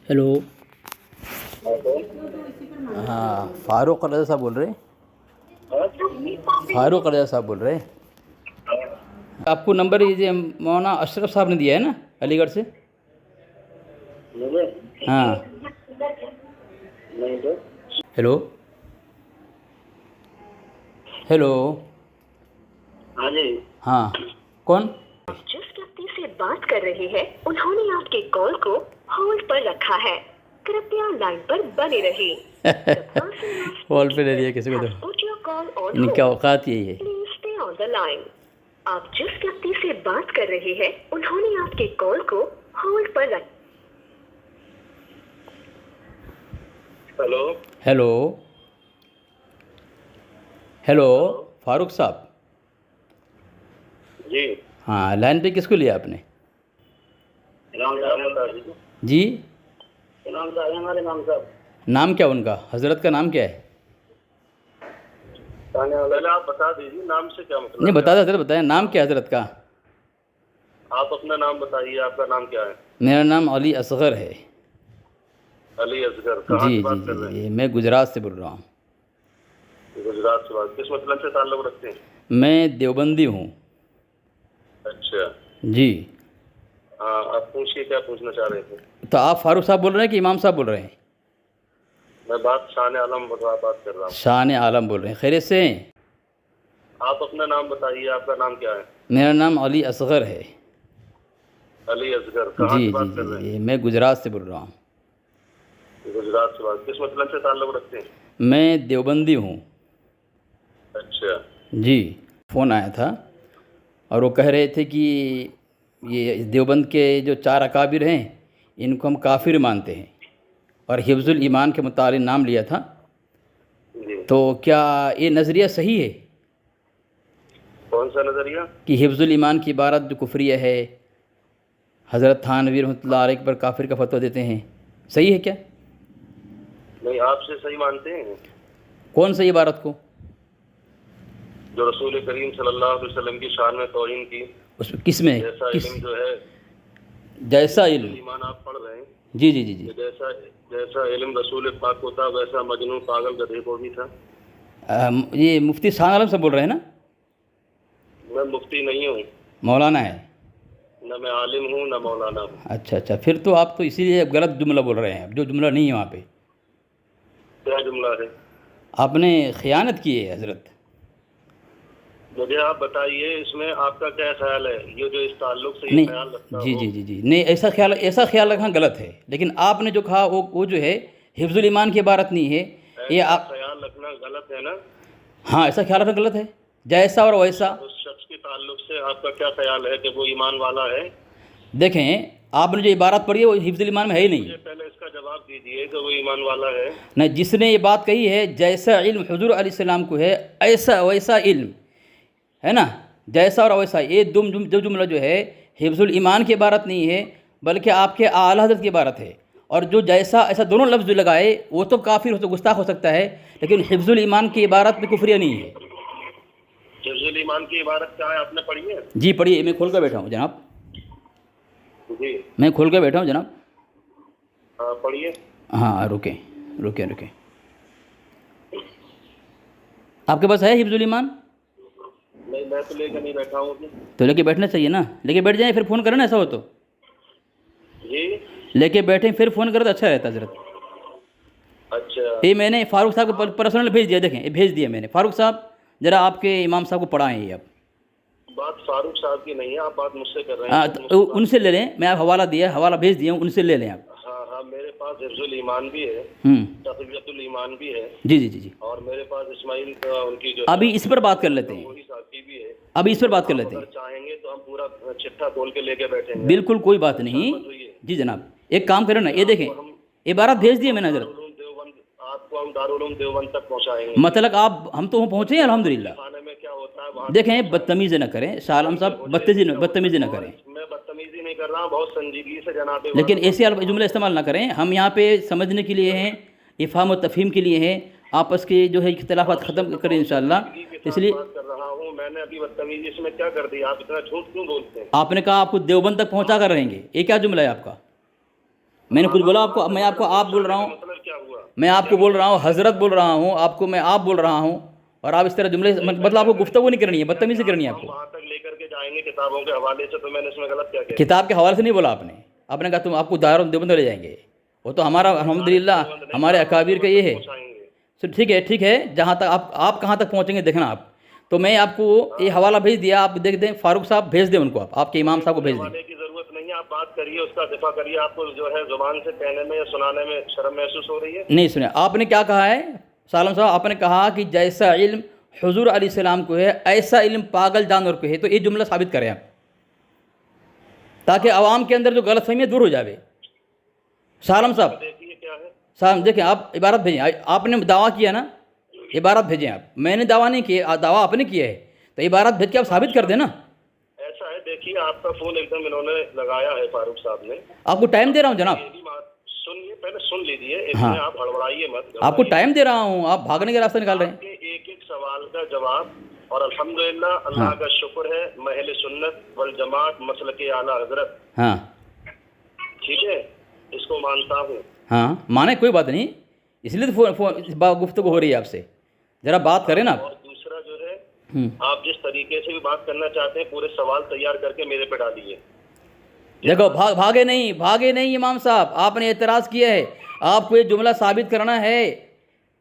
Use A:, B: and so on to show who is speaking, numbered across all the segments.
A: Hello. हाँ, फ़ारूक रज़ा साहब बोल रहे हैं? फ़ारूक रज़ा साहब बोल रहे हैं? आपको नंबर ये मौलाना अशरफ साहब ने दिया है ना, अलीगढ़ से? हाँ। हेलो। हेलो।
B: हाँ जी।
A: हाँ, कौन?
C: जिस व्यक्ति से बात कर रहे हैं उन्होंने आपके कॉल को होल्ड पर रखा है। कृपया लाइन पर बने रहिए।
A: कॉल पे ले लिया किसी को तो इनका औकात यही है।
C: Please stay on the line. आप जिस व्यक्ति से बात कर रहे हैं उन्होंने आपके कॉल को होल्ड पर रखा।
B: हेलो।
A: हेलो। हेलो, फ़ारूक साहब।
B: जी।
A: हाँ, लाइन पे किसको लिया आपने?
B: इमाम साहब बता दीजिए।
A: जी,
B: इमाम साहब हैं हमारे इमाम साहब।
A: नाम क्या उनका? हज़रत का नाम क्या है?
B: पहले आप बता दीजिए नाम से क्या मतलब
A: नहीं,
B: है?
A: बता दे हज़रत, बताएं नाम क्या है हज़रत का?
B: आप अपना नाम बताइए, आपका नाम क्या है?
A: मेरा नाम अली असगर है।
B: अली असगर। कहाँ
A: जी
B: से
A: जी
B: बात कर
A: जी
B: रहे
A: जी, मैं गुजरात से बोल रहा हूँ।
B: हैं? गुजरात से बात। किस मतलब से ताल्लुक़ रखते हैं?
A: मैं देवबंदी हूँ।
B: अच्छा।
A: जी।
B: हाँ, आप पूछिए क्या पूछना चाह रहे थे?
A: तो आप फ़ारूक साहब बोल रहे हैं कि इमाम साहब बोल रहे हैं?
B: मैं शान आलम बात कर रहा हूँ।
A: शान आलम बोल रहे हैं? खैरियत से हैं?
B: आप अपना नाम बताइए, आपका नाम क्या है?
A: मेरा नाम अली असगर है।
B: अली असगर। कहाँ
A: जी
B: से
A: जी
B: बात कर
A: जी
B: रहे
A: जी, मैं गुजरात से बोल रहा हूँ।
B: हैं? गुजरात से बात। किस मतलब से ताल्लुक़ रखते हैं?
A: मैं देवबंदी हूँ।
B: अच्छा।
A: जी। फ़ोन आया था और वो कह रहे थे कि ये देवबंद के जो 4 अकाबिर हैं इनको हम काफिर मानते हैं और हिफ्ज़ुल ईमान के मुतालिक नाम लिया था।
B: जी।
A: तो क्या ये नज़रिया सही है
B: कौन सा नज़रिया?
A: कि हिफ्ज़ुल ईमान की इबारत जो कुफ्रिया है, हज़रत थानवी रहमतुल्लाह अलैह पर काफिर का फतवा देते हैं, सही है क्या?
B: नहीं, आपसे सही मानते हैं
A: कौन सी इबारत को?
B: जो रसूल करीम सल्लल्लाहु अलैहि वसल्लम की शान में तौहीन की।
A: उस किस में?
B: जैसा
A: किस?
B: इल्म जो है,
A: जैसा इल्म।
B: ईमान आप पढ़ रहे हैं
A: जी जी जी जी।
B: कि जैसा जैसा इल्म रसूल पाक को था वैसा मजनू पागल गधे को भी था।
A: ये मुफ्ती शान आलम से बोल रहे हैं ना?
B: मैं मुफ्ती नहीं हूँ,
A: मौलाना है?
B: न मैं आलिम हूँ न मौलाना हूँ।
A: अच्छा अच्छा, फिर तो आप तो इसीलिए गलत जुमला बोल रहे हैं, जो जुमला नहीं है वहाँ पे।
B: क्या जुमला है?
A: आपने ख़यानत की है हज़रत।
B: मुझे आप बताइए, इसमें आपका क्या ख्याल है? ये जो इस ताल्लुक से ये
A: नहीं,
B: ख्याल रखता
A: जी
B: हो।
A: जी जी जी, नहीं, ऐसा ख्याल रखना गलत है, लेकिन आपने जो कहा वो जो है हिफ्ज़ुल ईमान की इबारत नहीं है ये
B: ऐसा
A: आप।
B: ख्याल रखना गलत है ना?
A: हाँ, ऐसा ख्याल रखना गलत है। जैसा और वैसा।
B: उस शख्स के ताल्लुक से आपका क्या ख्याल है कि वो ईमान वाला है?
A: देखें, आपने जो इबारत पढ़ी है वो हिफ्ज़ुल ईमान में है ही नहीं।
B: मुझे पहले इसका जवाब दीजिए कि वो ईमान वाला है।
A: नहीं, जिसने ये बात कही है जैसा इल्म हुज़ूर अलैहिस्सलाम को है ऐसा वैसा इल्म है ना, जैसा और वैसा, ये जो जुमला जो है हिफ्ज़ुल ईमान की इबारत नहीं है बल्कि आपके आला हज़रत की इबारत है। और जो जैसा ऐसा दोनों लफ्ज़ जो लगाए वो तो काफिर हो, तो गुस्ताख हो सकता है, लेकिन हिफ्ज़ुल ईमान की इबारत में कुफ्रिया नहीं है।
B: हिफ्ज़ुल ईमान की इबारत क्या है, आपने पढ़ी है?
A: जी पढ़िए, मैं खोल कर बैठा हूँ जनाब।
B: जी।
A: मैं खोल कर बैठा हूँ जनाब।
B: हाँ, पढ़िए।
A: हाँ, रुकें रुकें रुकें। आपके पास है हिफ्ज़ुल ईमान?
B: नहीं, मैं तो लेकर नहीं बैठा हूँ अभी।
A: तो लेके बैठना चाहिए ना, लेके बैठ जाए फिर फ़ोन करें ना, ऐसा हो तो।
B: जी।
A: लेके बैठें फिर फ़ोन करें तो अच्छा रहता हज़रत।
B: अच्छा।
A: ये मैंने फ़ारूक साहब को पर्सनल भेज दिया, देखें ये भेज दिया मैंने। फ़ारूक साहब ज़रा आपके इमाम साहब को पढ़ाएं ये अब।
B: बात फारूक साहब की नहीं है, आप बात मुझसे कर रहे
A: हाँ,
B: हैं।
A: तो उनसे ले लें, मैं आप हवाला दिया, हवाला भेज दिया हूँ, उनसे ले लें आप।
B: हाँ हाँ, मेरे पास हिफ्ज़ुल ईमान भी है,
A: हम्म।
B: तक़वियतुल ईमान भी है।
A: जी जी जी जी।
B: और मेरे पास इस्माइल उनकी जो
A: अभी इस पर बात कर लेते हैं,
B: वही साथी भी है।
A: अभी इस पर बात कर लेते
B: अगर
A: हैं।
B: चाहेंगे तो हम पूरा चिट्ठा खोल के लेके बैठेंगे।
A: बिल्कुल कोई बात नहीं। जी जनाब, एक काम करें ना, ये देखें इबारत भेज दिए मैंने हज़रत।
B: आपको हम दारुल उलूम देवबंद तक पहुँचाएंगे।
A: मतलब आप, हम तो वहाँ पहुँचे हैं अल्हम्दुलिल्लाह।
B: खाने में क्या होता है वहाँ
A: देखें, बदतमीज़ी न करें शाह आलम साहब, बदतमीज़ी न करें।
B: मैं बदतमीजी नहीं कर रहा हूँ, बहुत संजीदगी से जनाब।
A: लेकिन ऐसे जुमले इस्तेमाल ना करें, हम यहाँ पे समझने के लिए हैं, इफ़हाम और तफ़हीम के लिए हैं, आपस के जो है इख्तिलाफ़ात ख़त्म करें इंशाअल्लाह। इसलिए
B: बात कर रहा हूँ, मैंने अभी बदतमीजी इसमें क्या कर दिया? आप इतना झूठ क्यों बोलते हैं?
A: आपने कहा आपको देवबंद तक पहुँचा कर रहेंगे, ये क्या जुमला है आपका? मैंने कुछ बोला आपको? मैं आपको आप बोल रहा हूँ,
B: मतलब क्या हुआ?
A: मैं आपको बोल रहा हूँ, हजरत बोल रहा हूँ आपको, मैं आप बोल रहा हूँ, और आप इस तरह जुमले मतलब आपको गुफ्तगू नहीं करनी है, बदतमीजी करनी है
B: हम
A: आपको।
B: वहाँ तक लेकर के जाएंगे किताबों के हवाले से, तो मैंने इसमें गलत क्या किया?
A: किताब के हवाले से नहीं बोला आपने, आपने कहा तुम आपको दारुल देवबंद ले जाएंगे, वो तो हमारा अल्हम्दुलिल्लाह हमारे अकाबिर का ये है।
B: पहुँचाएंगे।
A: तो ठीक है, ठीक है, जहाँ तक आप कहाँ तक पहुँचेंगे देखना आप। तो मैं आपको ये हवाला भेज दिया, आप देख दें, फारूक साहब भेज दें उनको, आप आपके इमाम साहब को भेज दें।
B: हवाले की जरूरत नहीं है, आप बात करिए, उसका दिफा करिए। आपको जो है जुबान से कहने में या सुनाने में शर्म महसूस हो रही है?
A: नहीं सुने आपने क्या कहा है सालम साहब, आपने कहा कि जैसा इल्म हुजूर अलैहिस्सलाम को है ऐसा इल्म पागल जानवर को है। तो ये जुमला साबित करें आप, ताकि आवाम के अंदर जो गलतफहमी है दूर हो जाए। सालम साहब,
B: देखिए क्या है।
A: साहब देखें, आप इबारत भेजें, आपने दावा किया ना, इबारत भेजें आप। मैंने दावा नहीं किया, दावा आपने किया है, तो इबारत भेज के आप साबित कर देना।
B: ऐसा है, देखिए आपका फोन एकदम इन्होंने लगाया है फारूक साहब ने।
A: आपको टाइम दे रहा हूँ जनाब,
B: ये भी बात सुनिए, पहले सुन लीजिए,
A: हाँ।
B: इसमें आप हड़बड़ाइए मत।
A: आपको टाइम दे रहा हूँ, आप भागने के रास्ते निकाल रहे हैं।
B: आपके एक एक सवाल का जवाब, और अल्हम्दुलिल्लाह अल्लाह का शुक्र है, महल सुन्नत वल जमात मसलके आला हजरत,
A: हाँ
B: ठीक है, इसको मानता हूँ।
A: हाँ, माने कोई बात नहीं, इसलिए तो गुफ्तगू हो रही है आपसे, ज़रा बात करें ना आप।
B: और दूसरा जो है, आप जिस तरीके से भी बात करना चाहते हैं, पूरे सवाल तैयार करके मेरे पे डालिए।
A: देखो भागे नहीं इमाम साहब, आपने एतराज़ किया है, आपको ये जुमला साबित करना है।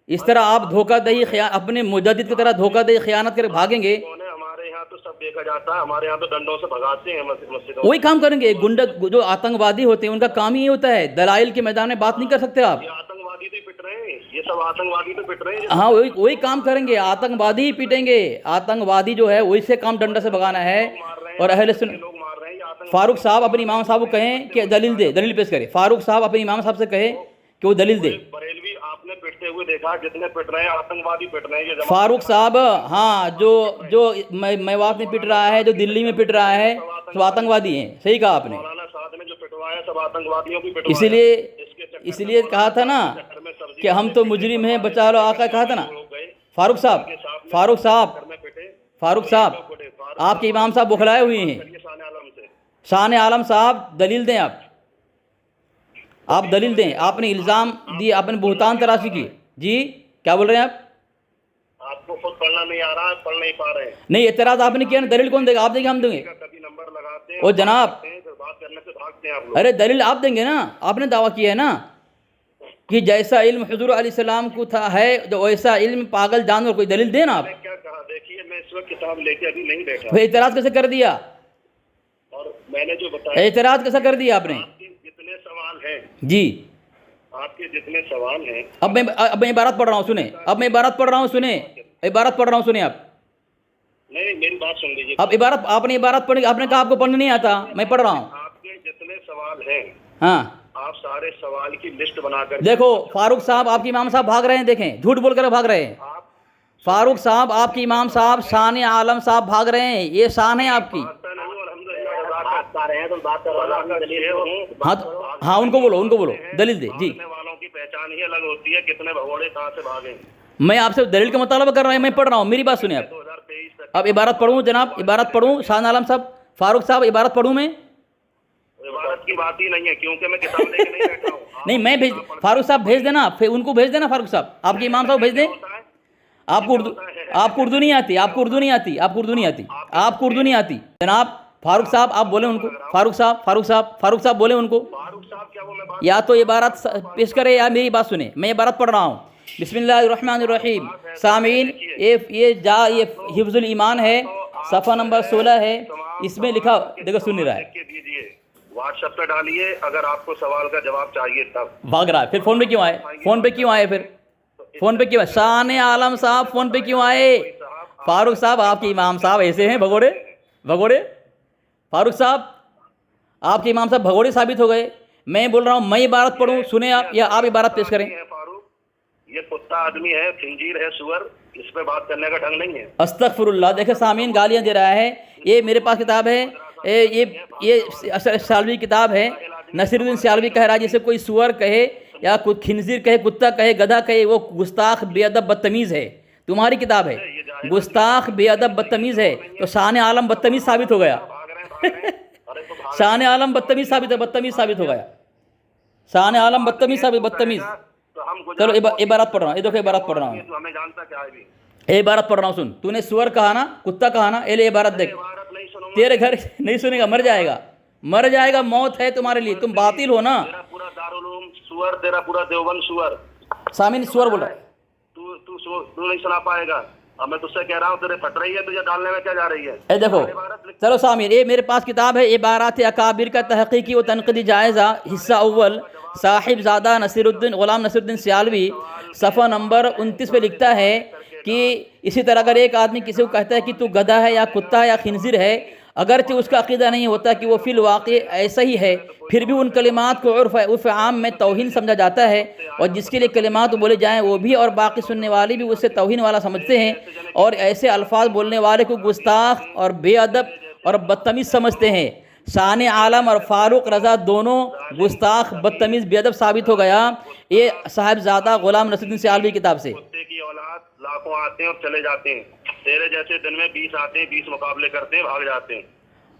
A: इस तरह आप धोखादही अपने मुजद्दिद की तरह धोखादही खयानत करके भागेंगे।
B: कौन है? हमारे यहाँ तो सब देखा जाता है, हमारे यहाँ तो डंडों से भगाते हैं मस्जिदों।
A: वही काम करेंगे, गुंडा जो आतंकवादी होते हैं उनका काम ही होता है, दलाइल के मैदान में बात नहीं कर सकते आप।
B: ये आतंकवादी तो पिट रहे हैं, ये सब आतंकवादी तो पिट रहे हैं।
A: हाँ, वही काम करेंगे, आतंकवादी ही पीटेंगे। आतंकवादी जो है वही से काम डंडा से भगाना है। और अहले सुन्नत
B: लोग मार रहे हैं, ये आतंक।
A: फारूक साहब अपने इमाम साहब को कहें कि दलील पेश करें। फारूक साहब अपने इमाम साहब से कहें कि वो दलील दे।
B: बरेलवी आपने पिटते हुए देखा, जितने पिट रहे हैं आतंकवादी पिट रहे हैं। ये जमात
A: फारूक साहब, हाँ, जो मेवात में पिट रहा है, जो दिल्ली में पिट रहा है, सब आतंकवादी हैं। सही कहा आपने।
B: मौलाना साहब ने जो पिटवाया सब आतंकवादियों की पिटवाया।
A: इसलिए कहा था ना कि हम तो मुजरिम हैं, बचा लो आका, कहा था ना। फारूक साहब, आपके इमाम साहब बुखलाए हुए हैं। शान आलम साहब, दलील दें आप दलील दें। आपने इल्ज़ाम दिए, आपने बुहतान तराशी की। जी क्या बोल रहे हैं आप?
B: आपको खुद पढ़ना नहीं आ रहा है, पढ़ नहीं पा रहे हैं।
A: नहीं, एतराज़ आपने किया ना, दलील कौन देगा? आप देंगे, हम देंगे?
B: कभी नंबर लगाते हैं
A: ओ जनाब,
B: फिर बात करने से भागते हैं आप लोग।
A: अरे दलील आप देंगे ना, आपने दावा किया है ना कि जैसा इल्म हुजूर अलैहिस्सलाम को था है, जो वैसा इल्म पागल जानवर, कोई दलील देना आप।
B: क्या कहा? देखिए, मैं इस वक्त किताब लेके अभी नहीं बैठा,
A: फिर एतराज़ कैसे कर दिया?
B: और मैंने जो बताया,
A: एतराज़ कैसे कर दिया आपने?
B: आपके जितने सवाल हैं,
A: जी,
B: आपके जितने सवाल हैं,
A: अब मैं इबारत पढ़ रहा हूँ, सुने। अब मैं इबारत पढ़ रहा हूँ, सुने। इबारत पढ़ रहा हूँ, सुने आप।
B: नहीं, मेरी बात सुन लीजिए।
A: अब इबारत, आपने इबारत पढ़ी, आपने कहा आपको पढ़ने नहीं आता, मैं पढ़ रहा हूँ।
B: आपके जितने सवाल हैं,
A: हाँ,
B: आप सारे सवाल की लिस्ट बनाकर
A: देखो फारूक साहब, आपके इमाम साहब भाग रहे हैं, देखें, झूठ बोलकर भाग रहे हैं।
B: आप
A: फारूक साहब, आपके इमाम साहब शान आलम साहब भाग रहे हैं, ये शान है आपकी। हाँ, उनको बोलो, दलील दे। जी,
B: वालों की पहचान ही अलग होती है, कितने भगोड़े कहाँ से भागे।
A: मैं आपसे दलील का मुतालबा कर रहा हूँ, मैं पढ़ रहा हूँ, मेरी बात सुनिए आप।
B: 2023 तक
A: अब इबारत पढ़ूँ जनाब, इबारत पढ़ूँ? शान आलम साहब, फारूक साहब, इबारत पढ़ूँ मैं?
B: इबारत की बात ही नहीं है, क्योंकि मैं किताब लेके नहीं बैठा हूँ।
A: नहीं, मैं भेज, फारूक साहब भेज देना, फिर उनको भेज देना। फारूक साहब, आपके इमाम साहब भेज दें। आपको उर्दू नहीं आती, आपको उर्दू नहीं आती जनाब। फारूक साहब, आप बोले उनको। फारूक साहब बोले उनको।
B: फारूक साहब क्या वो मैं बात
A: या तो इबारत पेश करे या मेरी बात सुने। मैं इबारत पढ़ रहा हूँ। बिस्मिल्लाहिर्रहमानिर्रहीम। सामीन, ये हिफ्जुल ईमान है, सफ़ा नंबर 16 है। इसमें लिखा, देखो सुन नहीं रहा है,
B: दीजिए, व्हाट्सएप पे डालिए, अगर आपको सवाल का जवाब चाहिए तब।
A: भाग रहा है। फिर फ़ोन पे क्यों आए? फ़ोन पे क्यों आए? शान आलम साहब फ़ोन पे क्यों आए? फारूक साहब, आपके इमाम साहब ऐसे हैं भगोड़े। फारूक साहब, आपके इमाम साहब भगोड़े साबित हो गए। मैं बोल रहा हूँ, मैं इबारत पढ़ूँ, सुने आप, या आप इबारत पेश करें?
B: फारूक, ये कुत्ता आदमी है, खिंजीर है, सुअर, इस पे बात करने का ढंग नहीं है।
A: अस्तगफिरुल्लाह। देखे सामीन गालियाँ दे रहा है। ये मेरे पास किताब है, ये सालवी किताब है। नसीरुद्दीन सालवी कह रहा है, जैसे कोई सुअर कहे या कुछ खिंजीर कहे, कुत्ता कहे, गधा कहे, वो गुस्ताख बेअदब बदतमीज़ है। तुम्हारी किताब है, गुस्ताख बेअदब बदतमीज़ है, तो शान आलम बदतमीज़ साबित हो गया। शान आलम बदतमीज़ साबित हो गया। शान आलम बदतमीज साहब, बदतमीज।
B: तो हम
A: चलो इबारत पढ़ रहा हूँ, ये देखो इबारत पढ़ रहा हूँ,
B: तो हमें जानता क्या है भी।
A: ये इबारत पढ़ रहा हूँ, सुन। तूने सुअर कहा ना, कुत्ता कहा ना, ये ले इबारत देख।
B: इबारत नहीं सुनूंगा,
A: तेरे घर नहीं सुनेगा, मर जाएगा, मर जाएगा, मौत है तुम्हारे लिए, तुम बातिल हो ना।
B: तेरा पूरा दारुल सुअर, तेरा पूरा देवबंद सुअर।
A: सामिन सुअर बोल रहा है।
B: तू नहीं सुना पाएगा। अब मैं तुझसे कह रहा हूँ, तेरे फट रही है, तुझे डालने में क्या जा रही है?
A: ए देखो, चलो सामिन, ये मेरे पास किताब है इबारात अकाबिर का तहकीकी व तनक़दी जायज़ा, हिस्सा अव्वल, साहिबजादा नसीरुद्दीन ग़ुलाम नसीरुद्दीन सियालवी, सफ़ा नंबर 29 पे लिखता है कि इसी तरह अगर एक आदमी किसी को कहता है कि तू गधा है या कुत्ता है या खिंजीर है, अगरचे उसका अक़ीदा नहीं होता कि वो फ़िल वाक़ई ऐसा ही है, फिर भी उन कलिमात को उर्फ़ आम में तौहीन समझा जाता है, और जिसके लिए कलिमात बोले जाएँ वो भी और बाकी सुनने वाले भी उसे तौहीन वाला समझते हैं, और ऐसे अल्फाज बोलने वाले को गुस्ताख और बेअदब और बदतमीज़ समझते हैं। शान आलम और फ़ारूक रज़ा दोनों गुस्ताख, बदतमीज़, बेअदब साबित हो गया, ये साहिबजादा ग़ुलाम नसीरुद्दीन सियालवी की किताब से।
B: कुत्ते की औलाद लाखों आते हैं और चले जाते हैं, तेरे जैसे दिन में 20 आते हैं, 20 मुकाबले करते हैं, भाग जाते हैं।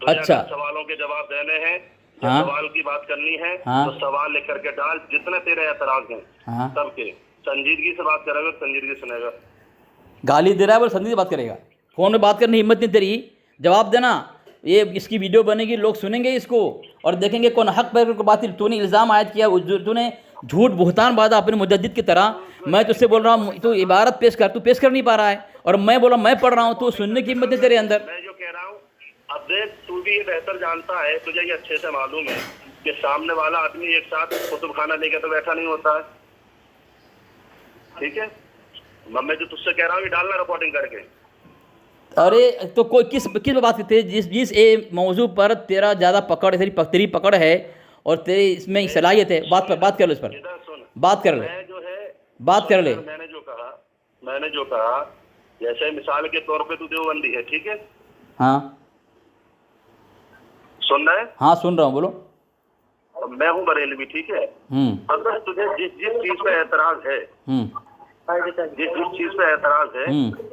B: तो
A: अच्छा,
B: सवालों के जवाब देने हैं,
A: हाँ,
B: सवाल की बात करनी है,
A: हाँ,
B: तो सवाल लिख करके डाल, जितने तेरे एतराज हैं,
A: हाँ,
B: सबके। संजीदगी से बात करेगा, संजीदगी सुनेगा।
A: गाली दे रहा है, बोल संजीदगी से बात करेगा। फ़ोन में बात करने की हिम्मत नहीं तेरी, जवाब देना। ये इसकी वीडियो बनेगी, लोग सुनेंगे इसको और देखेंगे कौन हक पर कौन बातिल। तूने इल्ज़ाम आयद किया, तूने झूठ बुहतान बाधा अपने मुजद्दिद की तरह। मैं तुझसे बोल रहा हूँ, तू इबारत पेश कर, तू पेश कर नहीं पा रहा है, और मैं बोला मैं पढ़ रहा हूँ, तो सुनने की हिम्मत है तेरे अंदर।
B: मैं जो कह रहा हूँ, अब देख, तू भी ये बेहतर जानता है, तुझे ये अच्छे से मालूम है कि सामने वाला आदमी एक साथ कुतुब खाना लेके तो बैठा नहीं होता है, ठीक है? मैं जो तुझसे कह रहा हूँ ये डालना रिकॉर्डिंग करके।
A: अरे तो कोई किस बात करते हैं, जिस ए मौजू पर तेरा ज़्यादा पकड़ है, तेरी पकड़ है और तेरी इसमें सलाहियत है, बात कर लो, इस पर
B: इधर सुन,
A: बात कर ले,
B: मैं जो है
A: बात कर ले।
B: मैंने जो कहा, जैसे मिसाल के तौर पे तू देवबंदी है, ठीक है?
A: हाँ
B: सुन रहा है?
A: हाँ सुन रहा हूँ, बोलो।
B: मैं हूँ बरेलवी, ठीक है? अगर तुझे जिस चीज पे एतराज है, जिस चीज पे एतराज है,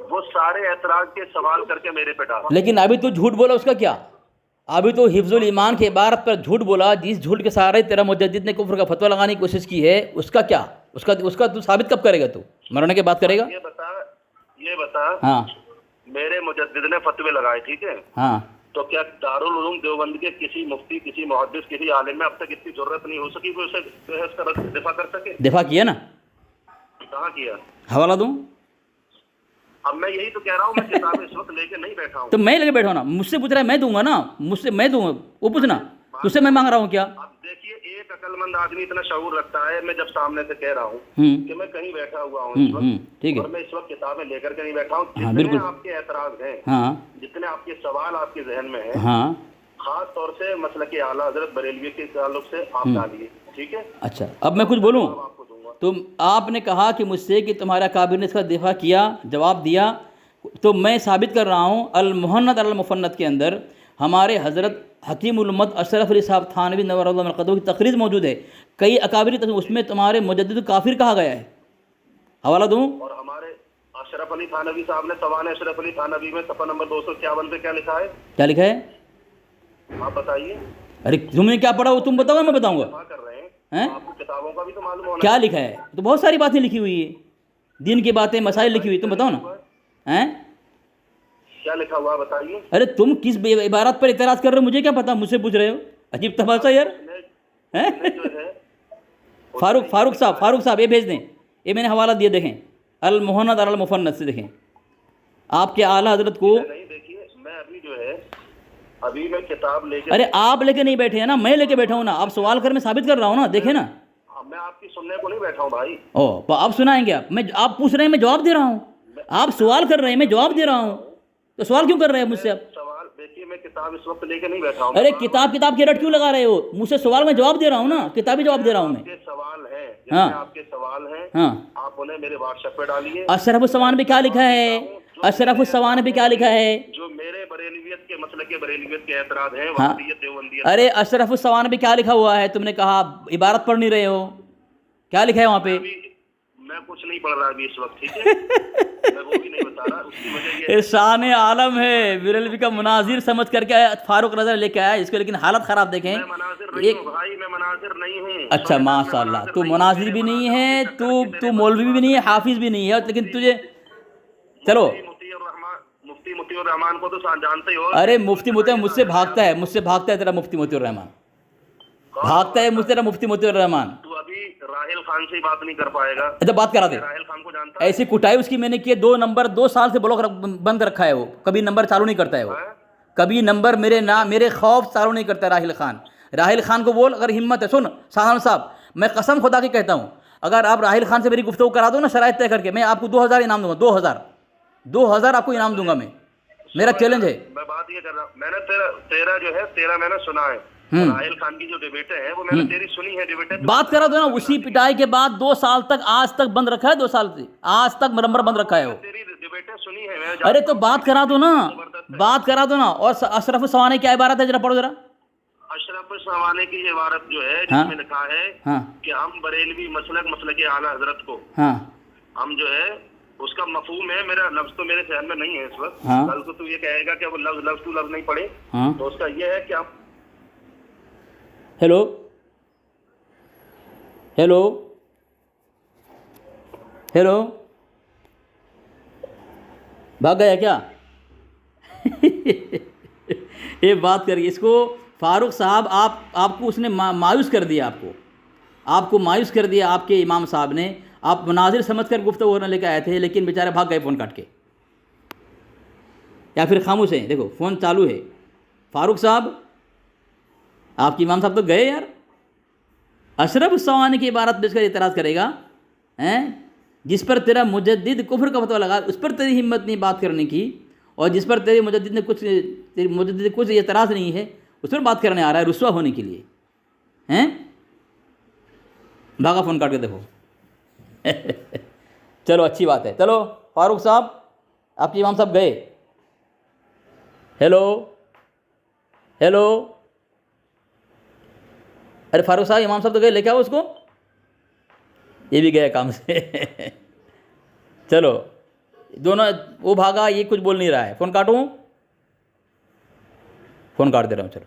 B: वो सारे एतराज के सवाल करके मेरे पे डाल।
A: लेकिन अभी तो झूठ बोला, उसका क्या? अभी तो हिफ्जुल ईमान के इबारत पर झूठ बोला, जिस झूठ के सहारे तेरा मुजद्दिद ने कुफ्र का फतवा लगाने की कोशिश की है, उसका क्या? उसका तू साबित कब करेगा? तू मरने के बाद करेगा?
B: ये बता,
A: हाँ,
B: मेरे मुजद्दिद ने फतवे लगाए, ठीक है?
A: हाँ,
B: तो क्या दारुल उलूम देवबंद के किसी मुफ्ती, किसी मुहद्दिस, किसी आलिम में अब तक इतनी जरूरत नहीं हो सकी कि उसे दिफा कर सके?
A: दिफा किया ना?
B: कहाँ किया?
A: हवाला दूं?
B: अब मैं यही तो कह रहा हूँ, मैं किताब इस वक्त लेके नहीं बैठा हूँ।
A: तो मैं लेके बैठा ना, मुझसे पूछ रहा है, मैं दूंगा ना, मुझसे मैं दूंगा, वो पूछना, तुझसे मैं मांग रहा हूँ क्या?
B: अब देखिए, एक अकलमंद आदमी इतना शऊर रखता है, मैं जब सामने से कह रहा हूँ कि मैं कहीं बैठा हुआ हूँ इस वक्त,
A: ठीक है,
B: और मैं इस वक्त किताबें लेकर के नहीं बैठा हूँ,
A: हाँ,
B: जितने आपके एतराज हैं,
A: हाँ,
B: जितने आपके सवाल आपके जहन में है,
A: हाँ,
B: खास तौर से मसलक के आला हजरत बरेलवी के ताल्लुक से आप डालिए, ठीक है?
A: अच्छा, अब मैं कुछ बोलूँ?
B: आपको दूंगा।
A: तुम आपने कहा कि मुझसे कि तुम्हारा काबिर ने इसका दिफा किया, जवाब दिया, तो मैं साबित कर रहा हूँ अल-मुहन्नद अल-मुफन्नद के अंदर हमारे हज़रत हकीमुल उम्मत अशरफ अली साहब थानवी नव्वरल्लाहु मरक़दहू की तक़रीर मौजूद है, कई अकाबिर, उसमें तुम्हारे मुजद्दिद काफिर कहा गया है। हवाला दूँ?
B: और हमारे अशरफ अली थानवी साहब ने सवाल अशरफ अली थानवी में सफ़ा नंबर 251 पे क्या लिखा है?
A: क्या लिखा है?
B: आप बताइए।
A: अरे तुमने क्या पढ़ा, वो तुम बताओ, मैं बताऊँगा।
B: कर रहे
A: हैं?
B: आपको किताबों का भी तो मालूम होना।
A: क्या लिखा है? तो बहुत सारी बातें लिखी हुई है, दीन की बातें, मसाइल लिखी हुई, तुम बताओ ना। हैं?
B: क्या लिखा हुआ बताइए।
A: अरे तुम किस इबारत पर इतराज़ कर रहे हो, मुझे क्या पता, मुझसे पूछ रहे हो, अजीब तमाशा यार। हैं? फारूक साहब ये भेज दें, ये मैंने हवाला दिया, देखें, अल-मुहन्नद अल-मुफन्नद से देखें, आपके आला हजरत को।
B: नहीं, देखिए, मैं अभी जो है, अभी मैं किताब लेके।
A: अरे आप लेके नहीं बैठे हैं ना, मैं लेके बैठा हूँ ना, आप सवाल कर, मैं साबित कर रहा हूँ ना, देखे ना।
B: मैं आपकी सुनने को नहीं बैठा हूँ भाई।
A: तो आप सुनाएंगे? आप पूछ रहे हैं, मैं जवाब दे रहा हूँ, आप सवाल कर रहे हैं, मैं जवाब दे रहा हूँ, तो सवाल क्यों कर रहे हैं मुझसे आप?
B: सवाल देखिए, मैं किताब इस वक्त लेके नहीं बैठा हूँ।
A: अरे किताब के रट क्यों लगा रहे हो मुझसे? सवाल में जवाब दे रहा हूँ ना, किताबी जवाब दे रहा हूँ मैं।
B: आपके सवाल हैं,
A: हाँ,
B: आपके सवाल हैं,
A: हाँ,
B: आप उन्हें मेरे व्हाट्सएप पे डालिए।
A: अशरफुस्सवान पे क्या लिखा है? अशरफुस्सवान पे क्या लिखा है?
B: जो मेरे बरेलवियत के मसले के बरेलवियत के एतराज हैं,
A: हाँ,
B: वहाबियत, देवबंदियत।
A: अरे अशरफुस्सवान पे क्या लिखा हुआ है? तुमने कहा इबारत पढ़ नहीं रहे हो, क्या लिखा है वहाँ पे?
B: मैं कुछ नहीं पढ़ रहा अभी इस वक्त, ठीक है। मैं वो भी नहीं बता रहा, उसकी वजह ये
A: शान आलम है, बिरलवी का मुनाजिर समझ करके फारूक रजा लेके आया इसको, लेकिन हालत खराब देखें।
B: मैं मुनाजिर नहीं हूँ भाई, मैं मुनाजिर नहीं हूँ।
A: अच्छा माशाल्लाह, तू मुनाजिर भी नहीं है, तू मौलवी भी नहीं है, हाफिज भी नहीं है, लेकिन तुझे चलो
B: मुफ्ती मोतीउर रहमान को तो जानते ही हो।
A: अरे मुफ्ती मोती मुझसे भागता है तेरा मुफ्ती मोतीउर रहमान, भागता है मुझसे तेरा मुफ्ती मोतीउर रहमान।
B: तू अभी राहिल खान से ही बात नहीं कर पाएगा।
A: अच्छा बात करा दे,
B: राहिल खान को जानता है?
A: ऐसी कुटाई उसकी मैंने की है, 2 नंबर 2 साल से ब्लॉक बंद रखा है, वो कभी नंबर चालू नहीं करता है, वो कभी नंबर मेरे खौफ चालू नहीं करता है। राहिल खान को बोल, अगर हिम्मत है, सुन साहब साहब, मैं कसम खुदा की कहता हूँ, अगर आप राहिल खान से मेरी गुफ्तगू करा दो ना शराइत तय करके, मैं आपको 2000 इनाम दूंगा, 2000 आपको इनाम दूंगा मैं, मेरा चैलेंज है।
B: मैं बात ये कर रहा हूँ, मैंने तेरा जो है तेरा मैंने सुना है, राहिल खान की जो डिबेटें है वो मैंने तेरी सुनी है डिबेटें।
A: बात करा दो ना, उसी पिटाई के बाद 2 साल तक आज तक बंद रखा है, 2 साल से आज तक नंबर बंद रखा है वो।
B: तेरी डिबेटें सुनी है मैं।
A: अरे तो बात करा दो ना, बात करा दो ना। और अशरफ सवानी क्या इबारत है, जरा पढ़ो जरा।
B: अशरफ सवानी की इबारत जो है जिसमें लिखा है कि हम बरेलवी मसलक के आला हजरत को हम जो है उसका मफहूम है, मेरा लफ्ज तो मेरे ख्याल में नहीं है इस वक्त, कल को तू ये कहेगा कि वो लफ्ज टू लफ्ज नहीं पढ़े, तो उसका ये है कि आप
A: हेलो हेलो हेलो भाग गया क्या? ये बात करिए इसको फारूक साहब, आपको उसने मायूस कर दिया, आपको मायूस कर दिया आपके इमाम साहब ने। आप मुनाजिर समझ कर गुफ्तगू होने लेकर आए थे, लेकिन बेचारे भाग गए फ़ोन काट के, या फिर खामोश हैं। देखो फ़ोन चालू है। फारूक साहब, आपके इमाम साहब तो गए यार। अशरफ सवानी की इबारत बेचकर इतराज़ करेगा हैं, जिस पर तेरा मुजद्दिद कुफ्र का फतवा लगा, उस पर तेरी हिम्मत नहीं बात करने की, और जिस पर तेरे मुजद्दिद ने कुछ एतराज़ नहीं है, उस पर बात करने आ रहा है रुस्वा होने के लिए हैं। भागा फ़ोन काट के देखो। चलो अच्छी बात है। चलो फारूक साहब, आपके इमाम साहब गए। हेलो हेलो, अरे फारूक साहब इमाम साहब तो गए, लेके आओ उसको, ये भी गया काम से। चलो दोनों, वो भागा, ये कुछ बोल नहीं रहा है। फ़ोन काटूँ? फ़ोन काट दे रहा हूँ, चलो।